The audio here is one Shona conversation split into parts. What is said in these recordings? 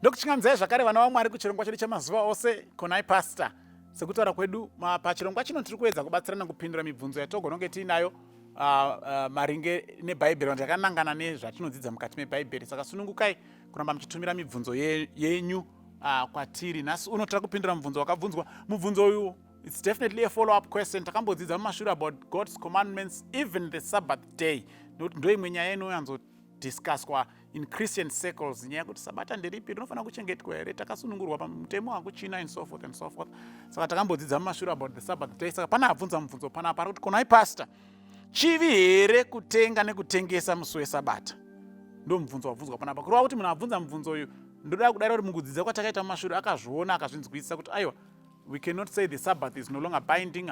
ndokuchingamdzai zvakare vana vaMwari kuchirongwa chedu chamazuva ose konai pastor. Sekutaura kwedu pachirongwa chino tiri kuedza kubatsirana kupindura mibvunzo yatogona kunge tiinayo maringe nebhaibheri ndakanangana nezvatinodzidza mukati mebhaibheri. Saka sunungukai kuramba muchitumira mibvunzo yenyu kwatiri. Nhasi uno tiri kupindura mubvunzo wakabvunzwa. Mubvunzo uyu, it's definitely a follow-up question. Takambodzidza mumashure about God's commandments, even the Sabbath day. Nokuti ndo imwe nyaya inoyanzodiscusswa in Christian circles. Nyaya yekuti Sabata nderipi, rinofanira kuchengetwa here, takasunungurwa pamutemo wakuchina and so forth and so forth. Saka takambodzidza mumashure about the Sabbath day. Saka pana abvunza mubvunzo panapa ari kuti konai pastor, chivi here kutenga nekutengesa musi weSabata? Ndo mubvunzo wabvunzwa panapa. Kureva kuti munhu abvunza mubvunzo uyu ndoda kudaro kuti mukudzidza kwatakaita mumashure akazviona akazvinzwisisa kuti aiwa, we cannot say the Sabbath is no longer binding.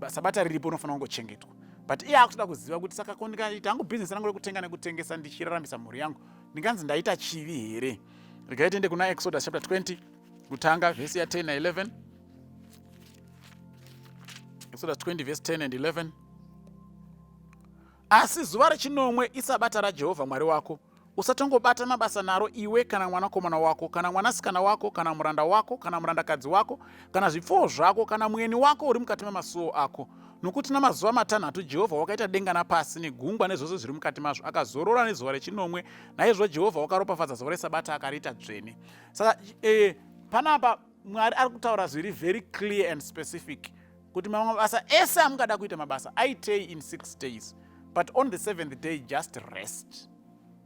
Sabata riripo unofanira kungochengetwa. But iye akutoda kuziva kuti saka ndikaita hangu business rangu rekutenga nekutengesa ndichiraramisa mhuri yangu, ndinganzi ndaita chivi here? Regai tiende kuna Exodus chapter 20 kutanga verse ya 10 na 11. Exodus 20 verse 10 and 11. Asi zuva rechinomwe iSabata raJehovha Mwari wako. Usatongobata mabasa naro iwe kana mwanakomana wako kana mwanasikana wako kana muranda wako kana murandakadzi wako kana zvipfuwo zvako kana mueni wako uri mukati memasuo ako. Nokuti namazuva matanhatu Jehovha wakaita denga napasi negungwa nezvose zviri mukati mazvo, akazorora nezuva rechinomwe. Naizvo Jehovha wakaropafadza zuva reSabata akariita dzvene. Saka panapa Mwari ari kutaura zviri very clear and specific kuti mamwe mabasa ese amungada kuita mabasa aitei in 6 days, but on the 7th day just rest.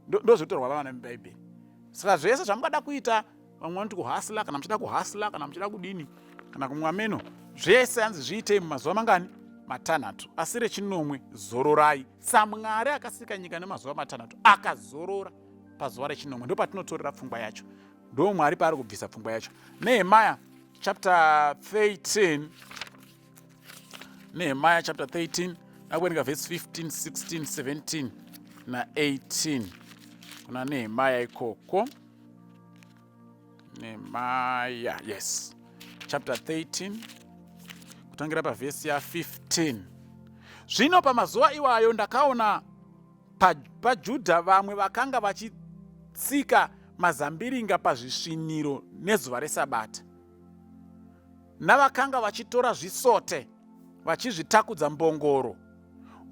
Ndo zvotorwa vana mubhaibheri. Saka zvese zvamungada kuita, vamwe vanoti kuhasla, kana muchida kuhasla, kana muchida kudini, kana kumwa meno, zvese hanzi zviitei mumazuva mangani? Matanhatu. Asi rechinomwe zororai. saMwari akasika nyika nemazuva matanhatu akazorora pazuva rechinomwe. Ndo patinotorera pfungwa yacho. Ndo Mwari paari kubvisa pfungwa yacho. Nehemiah chapter 13. Nehemiah chapter 13 akuwerenga verse 15, 16, 17 na 18. Kuna Nehemiah ikoko. Nehemiah, yes. Chapter 13 kutangira pavhesi ya 15. Zvino pamazuva iwayo ndakaona paJudha vamwe vakanga vachitsika mazambiringa pazvisviniro nezuva reSabata, navakanga vachitora zvisote vachizvitakudza mbongoro,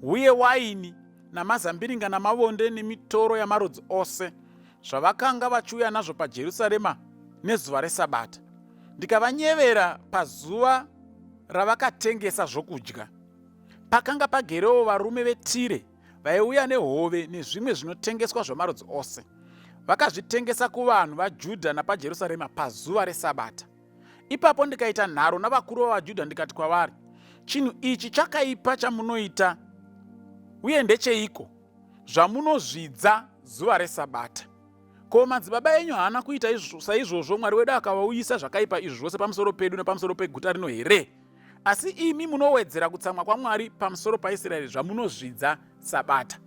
uye waini namazambiringa namavonde nemitoro yamarudzi ose, zvavakanga vachiuya nazvo paJerusarema nezuva reSabata. Ndikavanyevera pazuva ravakatengesa zvokudya. Pakanga pagerewo varume veTire vaiuya nehove nezvimwe zvinotengeswa zvamarudzi ose. Vakazvitengesa kuvanhu vaJudha napaJerusarema pazuva reSabata. Ipapo ndikaita nharo navakuru vavaJudha ndikati kwavari, chinhu ichi chakaipa chamunoita, uye ndecheiko zvamunozvidza zuva reSabata? Ko, madzibaba enyu haana kuita saizvozvo Mwari wedu akavauyisa zvakaipa izvi zvose pamusoro pedu nepamusoro peguta rino here? Asi imi munowedzera kutsamwa kwaMwari pamusoro paIsraeri zvamunozvidza Sabata.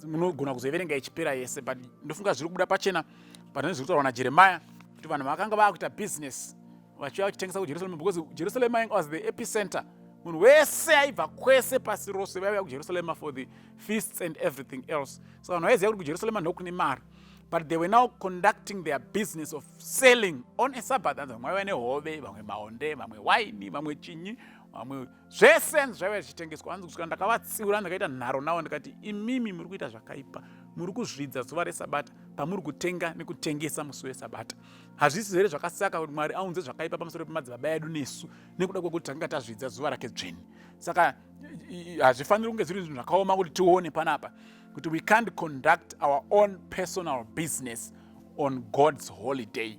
Munogona kuzoverenga ichipera yese, but ndofunga zviri kubuda pachena panenge zviri kutaurwa naJeremiah kuti vanhu vakanga vakuita business vachiuya vachitengesa kuJerusarema, because Jerusalem was the epicenter. Munhu wese aibva kwese pasi rose vaiuya kuJerusarema for the feasts and everything else. So vanhu vaiziva kuti kuJerusarema ndokune mari, but they were now conducting their business of selling on a Sabbath. Vamwe vaiva nehove, vamwe maonde, vamwe waini, vamwe chinyi, vamwe zvese zvaiva zvichitengeswa. Hanzi kusvika ndakavatsiura ndikaita nharo navo ndikati, imimi muri kuita zvakaipa, muri kuzvidza zuva reSabata pamuri kutenga nekutengesa musi weSabata. Hazvisi here zvakasaka kuti Mwari aunze zvakaipa pamusoro pemadzibaba edu nesu nekuda kwekuti tanga tazvidza zuva rake dzvene. Saka hazvifaniri kunge zviri zvinhu zvakaoma kuti tione panapa kuti we can't conduct our own personal business on God's holiday.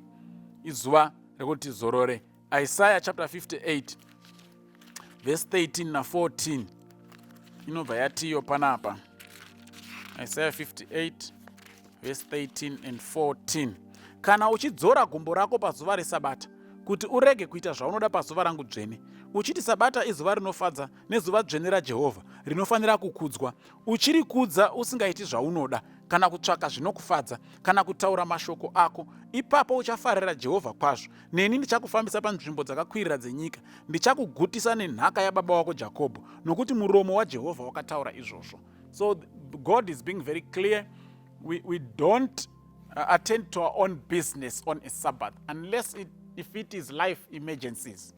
Izuva rekuti zorore. Isaiah chapter 58 verse 13 na 14 inobva yatiyo panapa. Isaiah 58 verse 13 and 14. Kana uchidzora gumbo rako pazuva reSabata kuti urege kuita zvaunoda pazuva rangu dzvene, uchiti Sabata izuva rinofadza nezuva dzvene raJehovha rinofanira kukudzwa, uchirikudza usingaiti zvaunoda kana kutsvaka zvinokufadza kana kutaura mashoko ako, ipapo uchafarira Jehovha kwazvo. Neni ndichakufambisa panzvimbo dzakakwirira dzenyika, ndichakugutisa nenhaka yababa wako Jakobho, nokuti muromo waJehovha wakataura izvozvo. So God is being very clear. We don't attend to our own business on a Sabbath unless if it is life emergencies.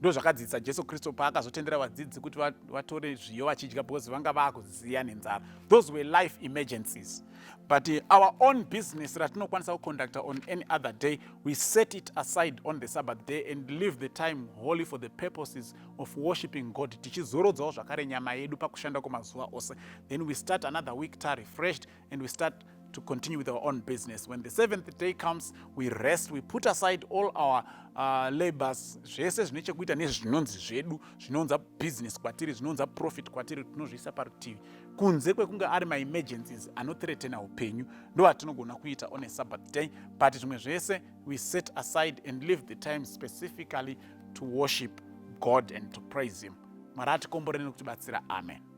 Ndo zvakadzidzisa Jesu Kristu paakazotendera vadzidzi kuti vatore zviyo vachidya because vanga vakuziya nenzara. Those were life emergencies. But our own business ratinokwanisa kuconducta on any other day, we set it aside on the Sabbath day and leave the time wholly for the purposes of worshiping God. Tichizorodzawo zvakare nyama yedu pakushanda kwamazuva ose. Then we start another week refreshed and we start to continue with our own business. When the seventh day comes, we rest, we put aside all our labors, zvese zvine chekuita nezvinonzi zvedu, zvinonza business kwatiri, zvinonza profit kwatiri, tinozviisa parutivi. Kunze kwekunge ari ma-emergencies anothreatena upenyu, ndo atinogona kuita on a Sabbath day, but zvimwe zvese we set aside and leave the time specifically to worship God and to praise Him. Mwari atikomborere nokutibatsira. Amen.